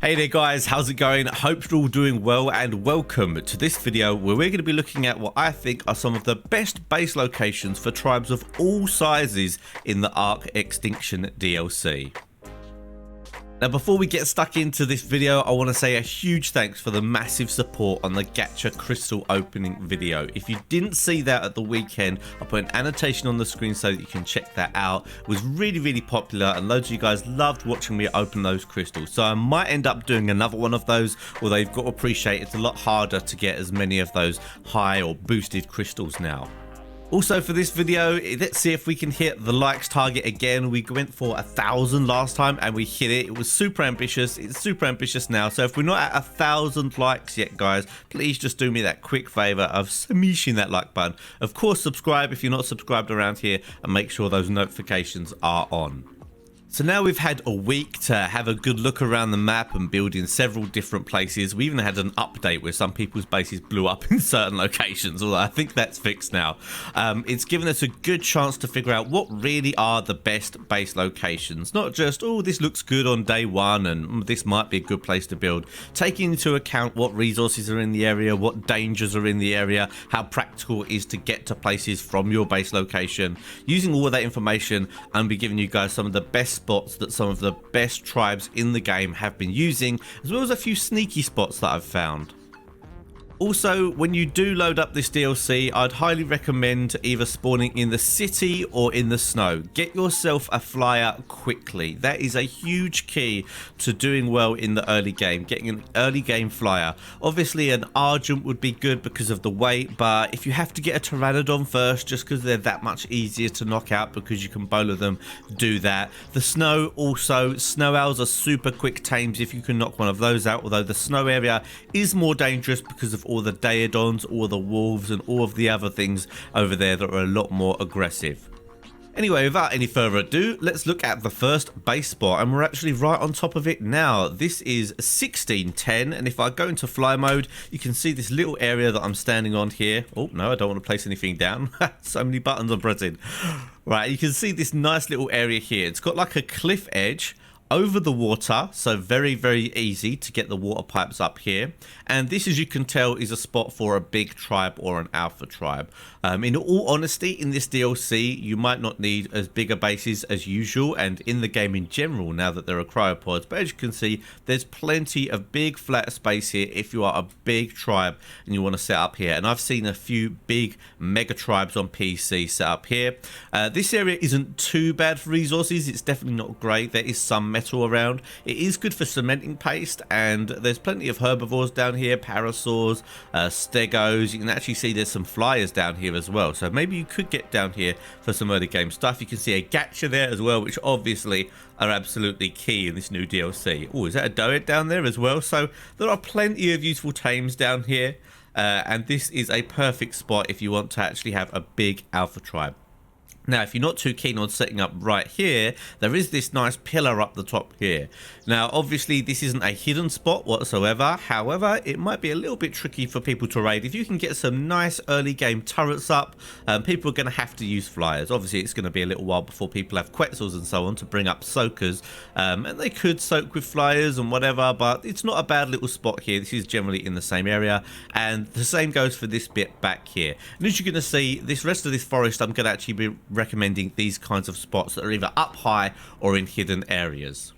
Hey there guys, how's it going? Hope you're all doing well and welcome to this video where we're going to be looking at what I think are some of the best base locations for tribes of all sizes in the Ark Extinction DLC. Now before we get stuck into this video, I want to say a huge thanks for the massive support on the gacha crystal opening video. If you didn't see that at the weekend, I'll put an annotation on the screen so that you can check that out. It was really popular and loads of you guys loved watching me open those crystals. So I might end up doing another one of those, although you've got to appreciate it's a lot harder to get as many of those high or boosted crystals now. Also for this video, let's see if we can hit the likes target again. We went for 1,000 last time and we hit it. It was super ambitious. It's super ambitious now. So if we're not at 1,000 likes yet, guys, please just do me that quick favor of smashing that like button. Of course, subscribe if you're not subscribed around here and make sure those notifications are on. So now we've had a week to have a good look around the map and build in several different places. We even had an update where some people's bases blew up in certain locations, although I think that's fixed now. It's given us a good chance to figure out what really are the best base locations. Not just, oh, this looks good on day one and this might be a good place to build. Taking into account what resources are in the area, what dangers are in the area, how practical it is to get to places from your base location. Using all of that information, I'm be giving you guys some of the best spots that some of the best tribes in the game have been using, as well as a few sneaky spots that I've found. Also, when you do load up this DLC, I'd highly recommend either spawning in the city or in the snow. Get yourself a flyer quickly. That is a huge key to doing well in the early game, getting an early game flyer. Obviously, an Argent would be good because of the weight, but if you have to get a Pteranodon first, just because they're that much easier to knock out because you can bowler them, do that. The snow also, snow owls are super quick tames if you can knock one of those out, although the snow area is more dangerous because of all the Daedons, all the wolves and all of the other things over there that are a lot more aggressive. Anyway, without any further ado, let's look at the first base spot, and we're actually right on top of it now. This is 1610, and if I go into fly mode, you can see this little area that I'm standing on here. Oh no, I don't want to place anything down. So many buttons I'm pressing. Right, you can see this nice little area here. It's got like a cliff edge over the water, so very easy to get the water pipes up here. And this, as you can tell, is a spot for a big tribe or an alpha tribe. In all honesty, in this DLC, you might not need as big a bases as usual, and in the game in general, now that there are cryopods. But as you can see, there's plenty of big flat space here if you are a big tribe and you want to set up here. And I've seen a few big mega tribes on PC set up here. This area isn't too bad for resources. It's definitely not great. There is some metal around. It is good for cementing paste, and there's plenty of herbivores down here, parasaurs, stegos. You can actually see there's some flyers down here as well, so maybe you could get down here for some early game stuff. You can see a gacha there as well, which obviously are absolutely key in this new DLC. Oh, is that a doed down there as well? So there are plenty of useful tames down here, and this is a perfect spot if you want to actually have a big alpha tribe. Now, if you're not too keen on setting up right here, there is this nice pillar up the top here. Now, obviously, this isn't a hidden spot whatsoever. However, it might be a little bit tricky for people to raid. If you can get some nice early game turrets up, people are going to have to use flyers. Obviously, it's going to be a little while before people have Quetzals and so on to bring up soakers. And they could soak with flyers and whatever, but it's not a bad little spot here. This is generally in the same area. And the same goes for this bit back here. And as you're going to see, this rest of this forest, I'm going to actually be recommending these kinds of spots that are either up high or in hidden areas.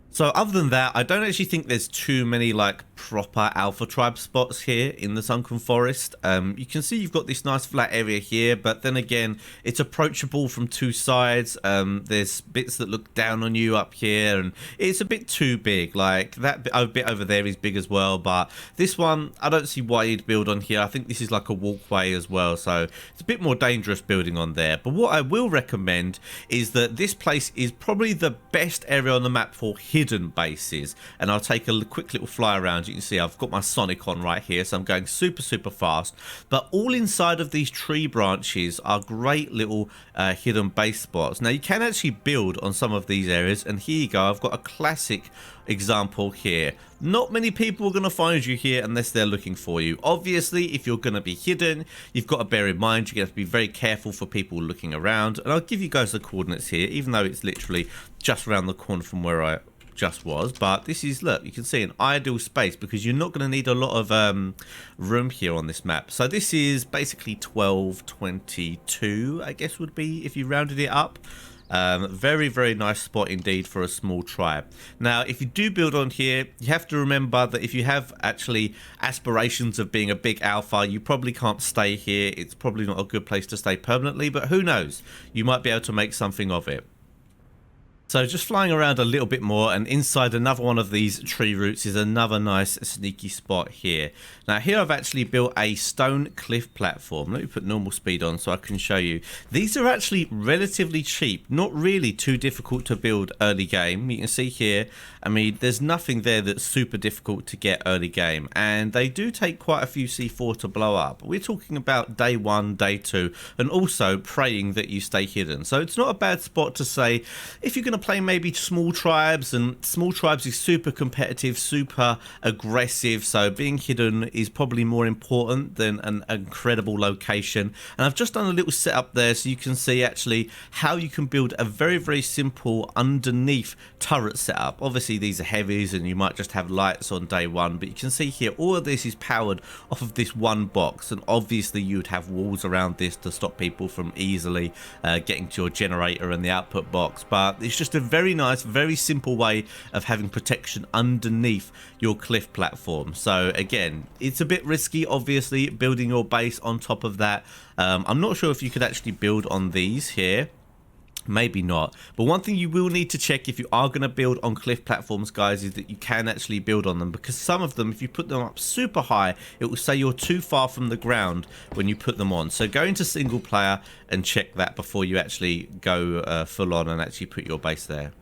So other than that, I don't actually think there's too many like proper alpha tribe spots here in the Sunken Forest. You can see you've got this nice flat area here, but then again, it's approachable from two sides. There's bits that look down on you up here, and it's a bit too big. Like that bit over there is big as well, but this one, I don't see why you'd build on here. I think this is like a walkway as well, so it's a bit more dangerous building on there. But what I will recommend is that this place is probably the best area on the map for hidden bases, and I'll take a quick little fly around. You can see I've got my Sonic on right here, so I'm going super fast, but all inside of these tree branches are great little hidden base spots. Now you can actually build on some of these areas, and here you go. I've got a classic example here. Not many people are going to find you here unless they're looking for you. Obviously, if you're going to be hidden, you've got to bear in mind you're going to have to be very careful for people looking around, and I'll give you guys the coordinates here, even though it's literally just around the corner from where I just was, but this is, look, you can see an ideal space because you're not going to need a lot of room here on this map. So this is basically 1222, I guess would be if you rounded it up. Very, very nice spot indeed for a small tribe. Now, if you do build on here, you have to remember that if you have actually aspirations of being a big alpha, you probably can't stay here. It's probably not a good place to stay permanently, but who knows? You might be able to make something of it. So just flying around a little bit more, and inside another one of these tree roots is another nice sneaky spot here. Now here I've actually built a stone cliff platform. Let me put normal speed on so I can show you. These are actually relatively cheap, not really too difficult to build early game. You can see here, I mean, there's nothing there that's super difficult to get early game, and they do take quite a few C4 to blow up. We're talking about day 1, day 2, and also praying that you stay hidden. So it's not a bad spot to say if you're going to play maybe small tribes, and small tribes is super competitive, super aggressive, so being hidden is probably more important than an incredible location. And I've just done a little setup there so you can see actually how you can build a very, very simple underneath turret setup. Obviously these are heavies and you might just have lights on day 1, but you can see here all of this is powered off of this one box, and obviously you would have walls around this to stop people from easily getting to your generator and the output box. But it's just a very nice, very simple way of having protection underneath your cliff platform. So again, it's a bit risky obviously building your base on top of that. I'm not sure if you could actually build on these here. Maybe not, but one thing you will need to check if you are going to build on cliff platforms, guys, is that you can actually build on them, because some of them, if you put them up super high, it will say you're too far from the ground when you put them on. So go into single player and check that before you actually go full on and actually put your base there.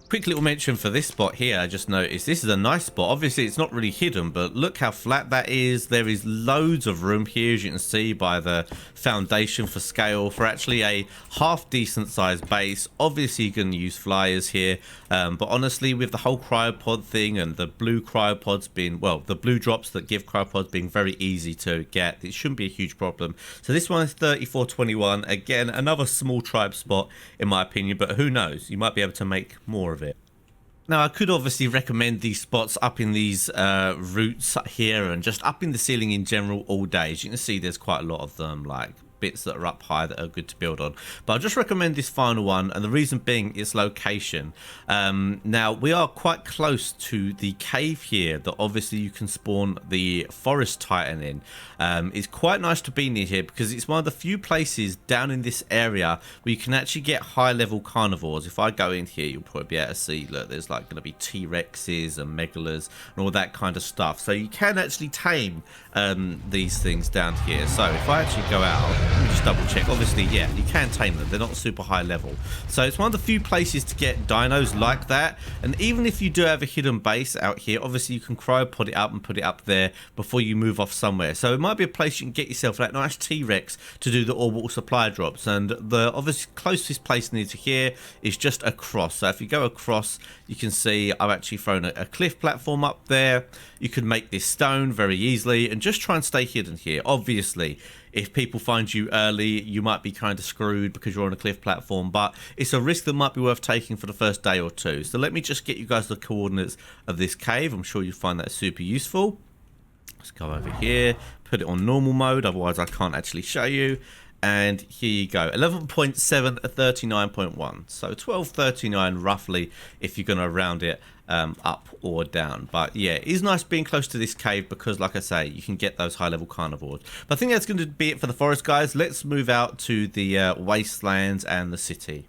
Quick little mention for this spot here, I just noticed this is a nice spot. Obviously it's not really hidden, but look how flat that is. There is loads of room here, as you can see by the foundation for scale, for actually a half decent sized base. Obviously you can use flyers here, but honestly with the whole cryopod thing and the blue cryopods being, well, the blue drops that give cryopods being very easy to get, it shouldn't be a huge problem. So this one is 3421. Again, another small tribe spot in my opinion, but who knows, you might be able to make more of it. Now I could obviously recommend these spots up in these roots here and just up in the ceiling in general all day. As you can see, there's quite a lot of them, like bits that are up high that are good to build on, but I'll just recommend this final one, and the reason being its location. Now we are quite close to the cave here that obviously you can spawn the forest titan in. It's quite nice to be near here because it's one of the few places down in this area where you can actually get high level carnivores. If I go in here, you'll probably be able to see, look, there's like going to be T-Rexes and megalas and all that kind of stuff, so you can actually tame these things down here. So if I actually go out, let me just double check. Obviously, yeah, you can tame them. They're not super high level. So it's one of the few places to get dinos like that. And even if you do have a hidden base out here, obviously you can cryopod it up and put it up there before you move off somewhere. So it might be a place you can get yourself that nice T-Rex to do the orbital supply drops. And the obviously closest place near to here is just across. So if you go across, you can see I've actually thrown a cliff platform up there. You can make this stone very easily and just try and stay hidden here. Obviously, if people find you early, you might be kind of screwed because you're on a cliff platform, but it's a risk that might be worth taking for the first day or two. So let me just get you guys the coordinates of this cave. I'm sure you find that super useful. Let's go over here, put it on normal mode, otherwise I can't actually show you. And here you go, 11.7 39.1, so 1239 roughly if you're going to round it up or down. But yeah, it is nice being close to this cave because, like I say, you can get those high level carnivores. But I think that's going to be it for the forest, guys. Let's move out to the wastelands and the city.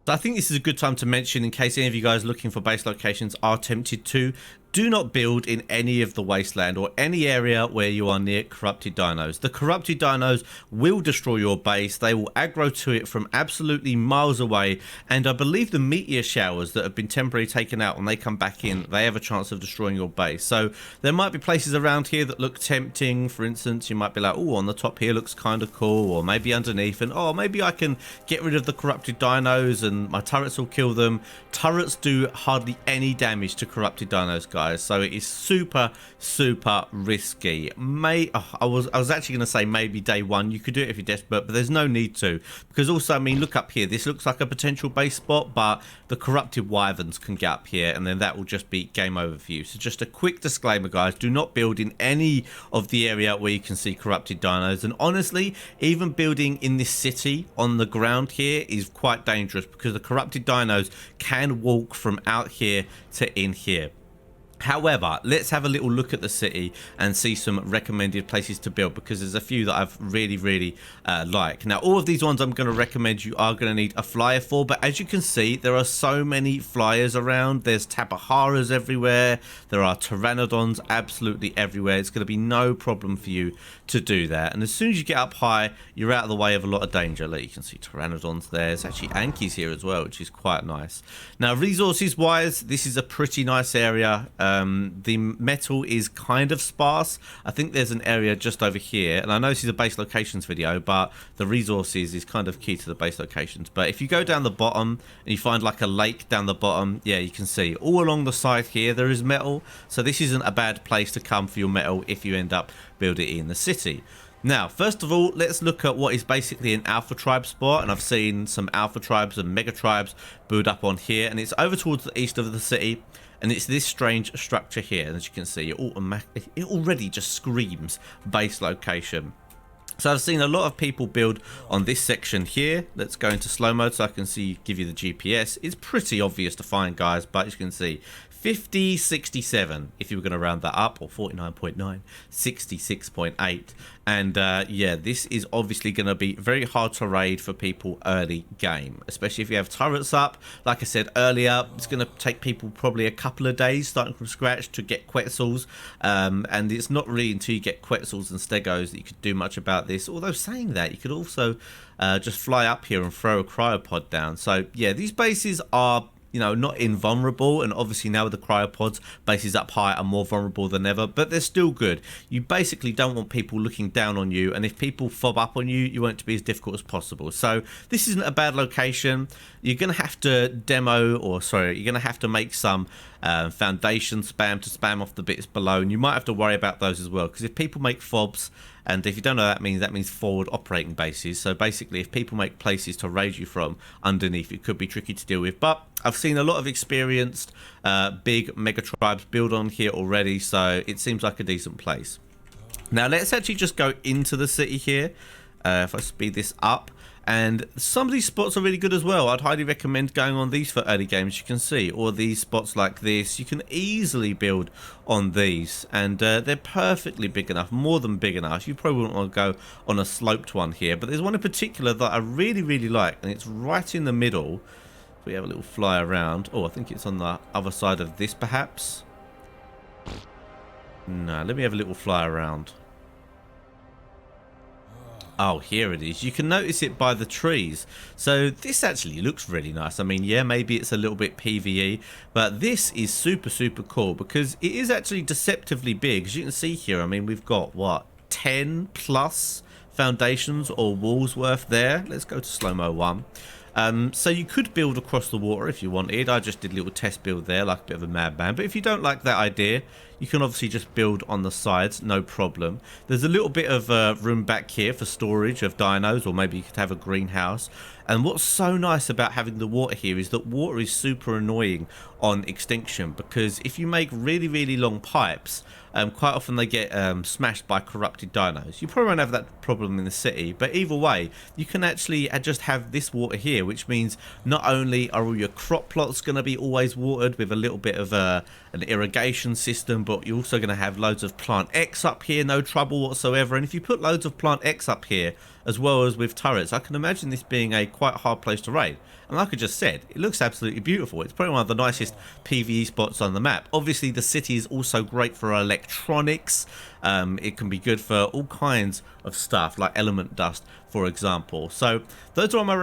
So I think this is a good time to mention, in case any of you guys looking for base locations are tempted to, do not build in any of the wasteland or any area where you are near corrupted dinos. The corrupted dinos will destroy your base. They will aggro to it from absolutely miles away, and I believe the meteor showers that have been temporarily taken out, when they come back in, they have a chance of destroying your base. So there might be places around here that look tempting. For instance, you might be like, oh, on the top here looks kind of cool, or maybe underneath, and oh, maybe I can get rid of the corrupted dinos and my turrets will kill them. Turrets do hardly any damage to corrupted dinos, guys. guys, so it is super risky. I was actually going to say maybe day one you could do it if you're desperate, but there's no need to, because also, I mean, look up here, this looks like a potential base spot, but the corrupted wyverns can get up here, and then that will just be game over for you. So just a quick disclaimer, guys, do not build in any of the area where you can see corrupted dinos, and honestly, even building in this city on the ground here is quite dangerous, because the corrupted dinos can walk from out here to in here. However, let's have a little look at the city and see some recommended places to build, because there's a few that I've really like. Now, all of these ones I'm going to recommend you are going to need a flyer for, but as you can see, there are so many flyers around. There's tabaharas everywhere. There are pteranodons absolutely everywhere. It's going to be no problem for you to do that. And as soon as you get up high, you're out of the way of a lot of danger. Look, you can see pteranodons there. There's actually ankies here as well, which is quite nice. Now, resources wise, this is a pretty nice area. The metal is kind of sparse. I think there's an area just over here, and I know this is a base locations video, but the resources is kind of key to the base locations. But if you go down the bottom and you find like a lake down the bottom, yeah, you can see all along the side here there is metal, so this isn't a bad place to come for your metal if you end up building it in the city. Now, first of all, let's look at what is basically an alpha tribe spot, and I've seen some alpha tribes and mega tribes build up on here, and it's over towards the east of the city. And it's this strange structure here, and as you can see, it already just screams base location. So I've seen a lot of people build on this section here. Let's go into slow mode so I can give you the GPS. It's pretty obvious to find, guys, but as you can see, 5067 if you were going to round that up, or 49.9, 66.8. And yeah, this is obviously going to be very hard to raid for people early game, especially if you have turrets up. Like I said earlier, it's going to take people probably a couple of days starting from scratch to get quetzals, and it's not really until you get quetzals and stegos that you could do much about this. Although saying that, you could also just fly up here and throw a cryopod down. So yeah, these bases are, you know, not invulnerable, and obviously now with the cryopods, bases up high are more vulnerable than ever, but they're still good. You basically don't want people looking down on you, and if people fob up on you, you want it to be as difficult as possible. So this isn't a bad location. You're going to have to you're going to have to make some foundation spam to spam off the bits below, and you might have to worry about those as well, because if people make fobs, and if you don't know what that means forward operating bases. So basically, if people make places to raid you from underneath, it could be tricky to deal with. But I've seen a lot of experienced big mega tribes build on here already, so it seems like a decent place. Now let's actually just go into the city here. If I speed this up, and some of these spots are really good as well. I'd highly recommend going on these for early games. You can see, or these spots like this, you can easily build on these, and they're perfectly big enough, more than big enough. You probably wouldn't want to go on a sloped one here, but there's one in particular that I really like, and it's right in the middle. If we have a little fly around, oh, I think it's on the other side of this perhaps. No, let me have a little fly around. Oh, here it is. You can notice it by the trees. So this actually looks really nice. I mean, yeah, maybe it's a little bit PvE, but this is super cool, because it is actually deceptively big. As you can see here, I mean, we've got, what, 10 plus foundations or walls worth there. Let's go to slow-mo 1. So you could build across the water if you wanted. I just did a little test build there, like a bit of a madman. But if you don't like that idea, you can obviously just build on the sides, no problem. There's a little bit of room back here for storage of dinos, or maybe you could have a greenhouse. And what's so nice about having the water here is that water is super annoying on Extinction, because if you make really long pipes, quite often they get smashed by corrupted dinos. You probably won't have that problem in the city, but either way, you can actually just have this water here, which means not only are all your crop plots going to be always watered with a little bit of an irrigation system, but you're also going to have loads of plant X up here, no trouble whatsoever. And if you put loads of plant X up here, as well as with turrets, I can imagine this being a quite hard place to raid. And like I just said, it looks absolutely beautiful. It's probably one of the nicest PvE spots on the map. Obviously, the city is also great for electronics. It can be good for all kinds of stuff, like element dust, for example. So those are all my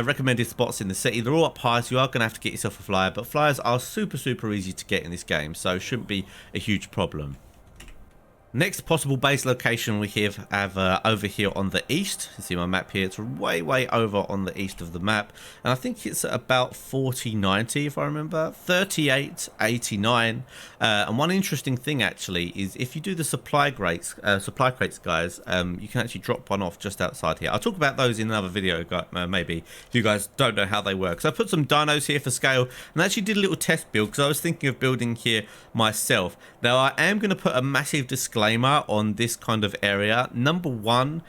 recommended spots in the city. They're all up high, so you are going to have to get yourself a flyer. But flyers are super easy to get in this game, so it shouldn't be a huge problem. Next possible base location we have over here on the east. You see my map here, it's way over on the east of the map, and I think it's at about 4090 if I remember, 3889. And one interesting thing actually is if you do the supply crates guys, you can actually drop one off just outside here. I'll talk about those in another video, maybe, if you guys don't know how they work. So I put some dinos here for scale, and I actually did a little test build because I was thinking of building here myself. Now I am going to put a massive disclaimer on this kind of area. Number one,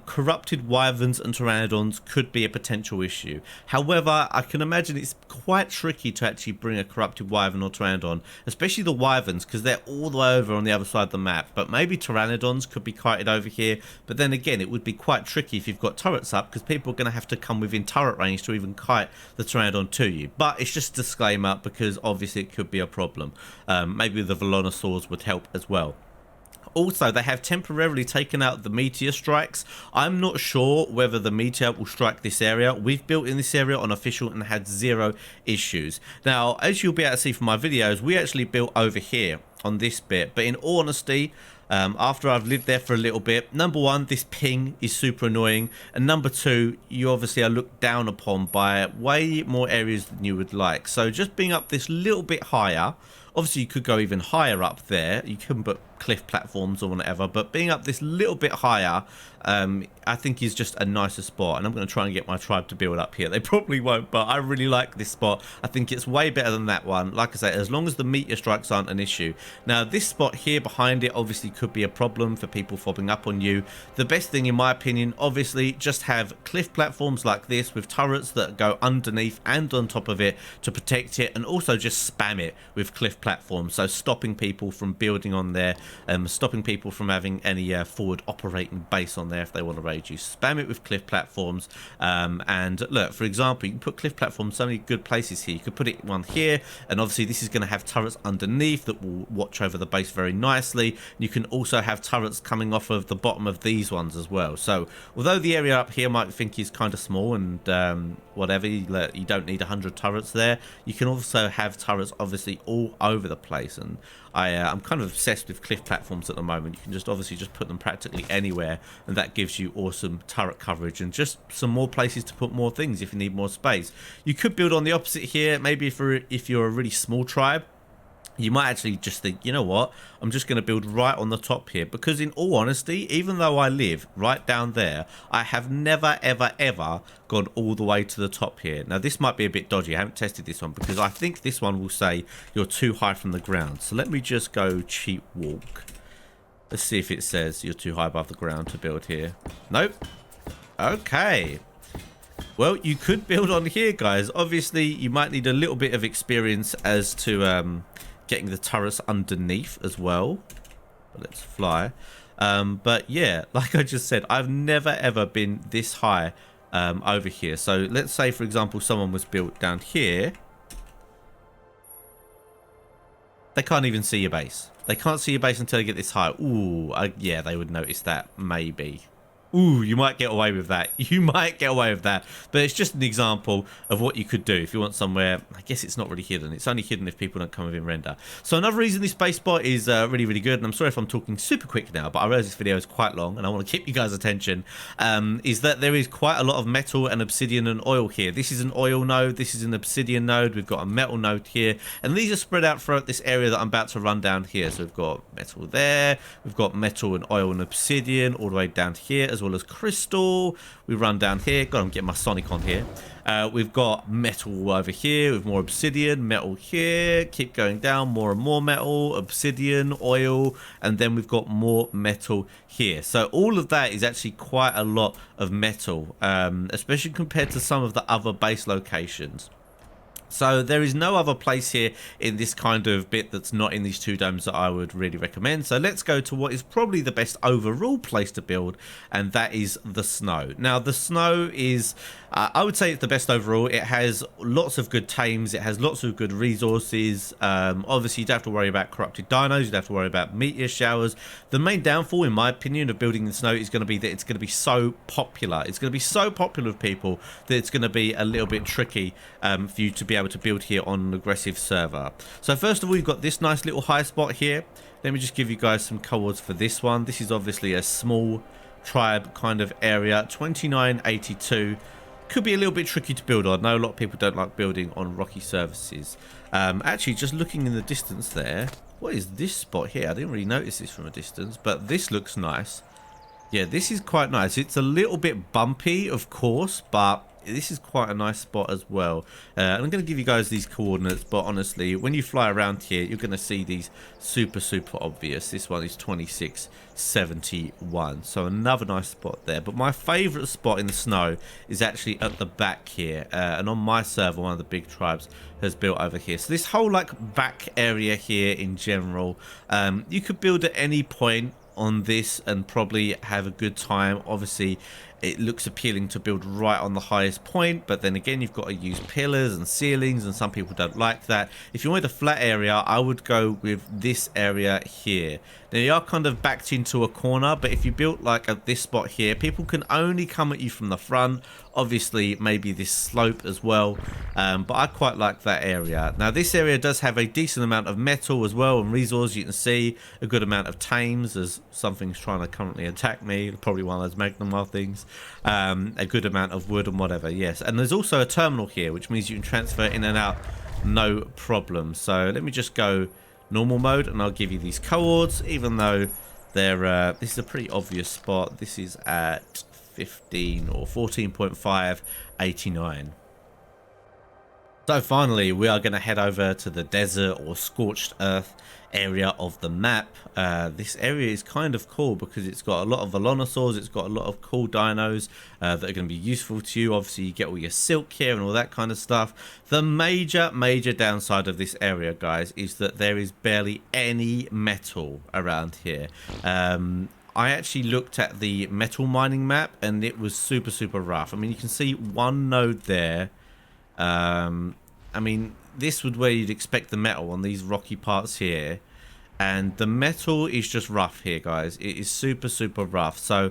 corrupted wyverns and pteranodons could be a potential issue. However, I can imagine it's quite tricky to actually bring a corrupted wyvern or pteranodon, especially the wyverns, because they're all the way over on the other side of the map. But maybe pteranodons could be kited over here, but then again it would be quite tricky if you've got turrets up, because people are going to have to come within turret range to even kite the pteranodon to you. But it's just a disclaimer because obviously it could be a problem. Maybe the velonosaurs would help as well. Also, they have temporarily taken out the meteor strikes. I'm not sure whether the meteor will strike this area. We've built in this area on official and had 0 issues. Now, as you'll be able to see from my videos, we actually built over here on this bit. But in all honesty, after I've lived there for a little bit, number one, this ping is super annoying, and number two, you obviously are looked down upon by way more areas than you would like. So just being up this little bit higher, obviously you could go even higher up there, you can put cliff platforms or whatever, but being up this little bit higher, I think is just a nicer spot. And I'm going to try and get my tribe to build up here. They probably won't, but I really like this spot. I think it's way better than that one. Like I say, as long as the meteor strikes aren't an issue. Now this spot here behind it obviously could be a problem for people fobbing up on you. The best thing in my opinion, obviously, just have cliff platforms like this with turrets that go underneath and on top of it to protect it, and also just spam it with cliff platforms, so stopping people from building on there, stopping people from having any forward operating base on there if they want to raid you. Spam it with cliff platforms, and look, for example, you can put cliff platforms so many good places here. You could put it one here, and obviously this is going to have turrets underneath that will watch over the base very nicely. You can also have turrets coming off of the bottom of these ones as well. So although the area up here might think is kind of small and whatever, you don't need 100 turrets there, you can also have turrets obviously all over the place. And I'm kind of obsessed with cliff platforms at the moment. You can just obviously just put them practically anywhere, and that gives you awesome turret coverage and just some more places to put more things if you need more space. You could build on the opposite here. Maybe if you're a really small tribe, you might actually just think, you know what, I'm just going to build right on the top here, because in all honesty, even though I live right down there, I have never ever gone all the way to the top here. Now this might be a bit dodgy. I haven't tested this one because I think this one will say you're too high from the ground. So let me just go cheat walk. Let's see if it says you're too high above the ground to build here. Nope. Okay. Well, you could build on here, guys. Obviously, you might need a little bit of experience as to getting the turrets underneath as well. But let's fly. But yeah, like I just said, I've never ever been this high over here. So let's say, for example, someone was built down here. They can't even see your base. They can't see your base until they get this high. Ooh, yeah, they would notice that, maybe. Ooh, you might get away with that. You might get away with that. But it's just an example of what you could do if you want somewhere. I guess it's not really hidden. It's only hidden if people don't come within render. So another reason this base spot is really good, and I'm sorry if I'm talking super quick now, but I realize this video is quite long and I want to keep you guys' attention, is that there is quite a lot of metal and obsidian and oil here. This is an oil node. This is an obsidian node. We've got a metal node here. And these are spread out throughout this area that I'm about to run down here. So we've got metal there. We've got metal and oil and obsidian all the way down here, as well as crystal. We run down here. God, I'm getting my Sonic on here. We've got metal over here with more obsidian, metal here. Keep going down, more and more metal, obsidian, oil, and then we've got more metal here. So all of that is actually quite a lot of metal, especially compared to some of the other base locations. So there is no other place here in this kind of bit that's not in these two domes that I would really recommend. So let's go to what is probably the best overall place to build, and that is the snow. Now the snow is, I would say it's the best overall. It has lots of good tames. It has lots of good resources. Obviously you don't have to worry about corrupted dinos. You don't have to worry about meteor showers. The main downfall, in my opinion, of building the snow is going to be that it's going to be so popular. It's going to be so popular with people that it's going to be a little bit tricky for you to be able to build here on an aggressive server. So first of all, you've got this nice little high spot here. Let me just give you guys some coords for this one. This is obviously a small tribe kind of area. 2982. Could be a little bit tricky to build on. I know a lot of people don't like building on rocky surfaces. Actually, just looking in the distance there, what is this spot here? I didn't really notice this from a distance, but this looks nice. Yeah, this is quite nice. It's a little bit bumpy, of course, but this is quite a nice spot as well. I'm going to give you guys these coordinates, but honestly, when you fly around here, you're going to see these super obvious. This one is 2671, so another nice spot there. But my favorite spot in the snow is actually at the back here, and on my server, one of the big tribes has built over here. So this whole like back area here in general, you could build at any point on this and probably have a good time. Obviously it looks appealing to build right on the highest point, but then again you've got to use pillars and ceilings, and some people don't like that. If you wanted a flat area, I would go with this area here. Now you are kind of backed into a corner, but if you built like at this spot here, people can only come at you from the front. Obviously maybe this slope as well, but I quite like that area. Now this area does have a decent amount of metal as well and resources. You can see a good amount of tames as something's trying to currently attack me, probably one of those Magnum things. A good amount of wood and whatever, yes. And there's also a terminal here, which means you can transfer in and out no problem. So let me just go normal mode and I'll give you these coords, even though they're this is a pretty obvious spot. This is at 15 or 14.589. So finally, we are going to head over to the desert or scorched earth area of the map. This area is kind of cool because it's got a lot of Velonosaurs, it's got a lot of cool dinos that are going to be useful to you. Obviously you get all your silk here and all that kind of stuff. The major downside of this area, guys, is that there is barely any metal around here. I actually looked at the metal mining map and it was super rough. I mean, you can see one node there. I mean, this would where you'd expect the metal on these rocky parts here, and the metal is just rough here, guys. It is super rough. So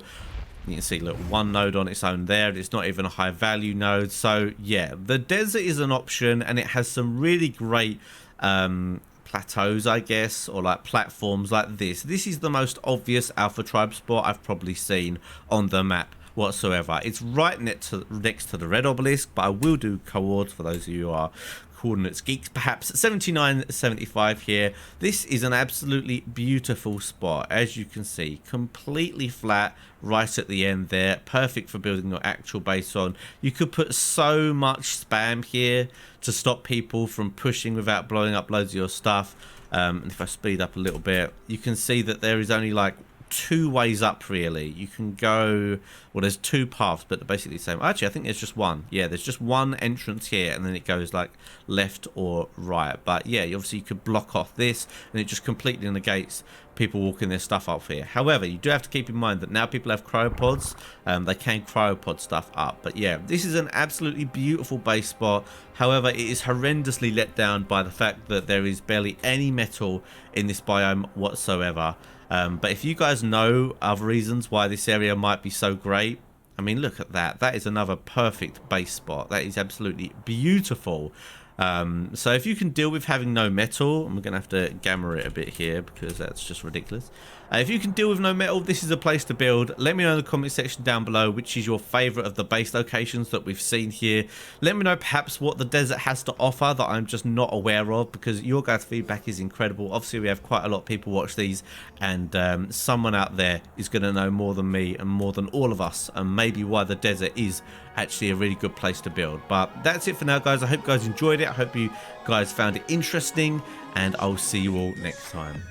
you can see, look, one node on its own there. It's not even a high value node. So yeah, the desert is an option, and it has some really great plateaus, I guess, or like platforms like this. This is the most obvious alpha tribe spot I've probably seen on the map whatsoever. It's right next to the red obelisk, but I will do coords for those of you who are coordinates geeks. Perhaps 7975 here. This is an absolutely beautiful spot, as you can see, completely flat right at the end there, perfect for building your actual base on. You could put so much spam here to stop people from pushing without blowing up loads of your stuff. And if I speed up a little bit, you can see that there is only like two ways up, really. You can go, well, there's two paths, but they're basically the same. Actually, I think there's just one. Yeah, there's just one entrance here, and then it goes like left or right. But yeah, obviously you could block off this, and it just completely negates people walking their stuff up here. However, you do have to keep in mind that now people have cryopods. They can cryopod stuff up. But yeah, this is an absolutely beautiful base spot. However, it is horrendously let down by the fact that there is barely any metal in this biome whatsoever. But if you guys know other reasons why this area might be so great, I mean, look at that. That is another perfect base spot. That is absolutely beautiful. So if you can deal with having no metal, I'm going to have to gamma it a bit here because that's just ridiculous. If you can deal with no metal, this is a place to build. Let me know in the comment section down below which is your favorite of the base locations that we've seen here. Let me know perhaps what the desert has to offer that I'm just not aware of, because your guys' feedback is incredible. Obviously we have quite a lot of people watch these, and someone out there is going to know more than me and more than all of us, and maybe why the desert is actually a really good place to build. But that's it for now, guys. I hope you guys enjoyed it. I hope you guys found it interesting, and I'll see you all next time.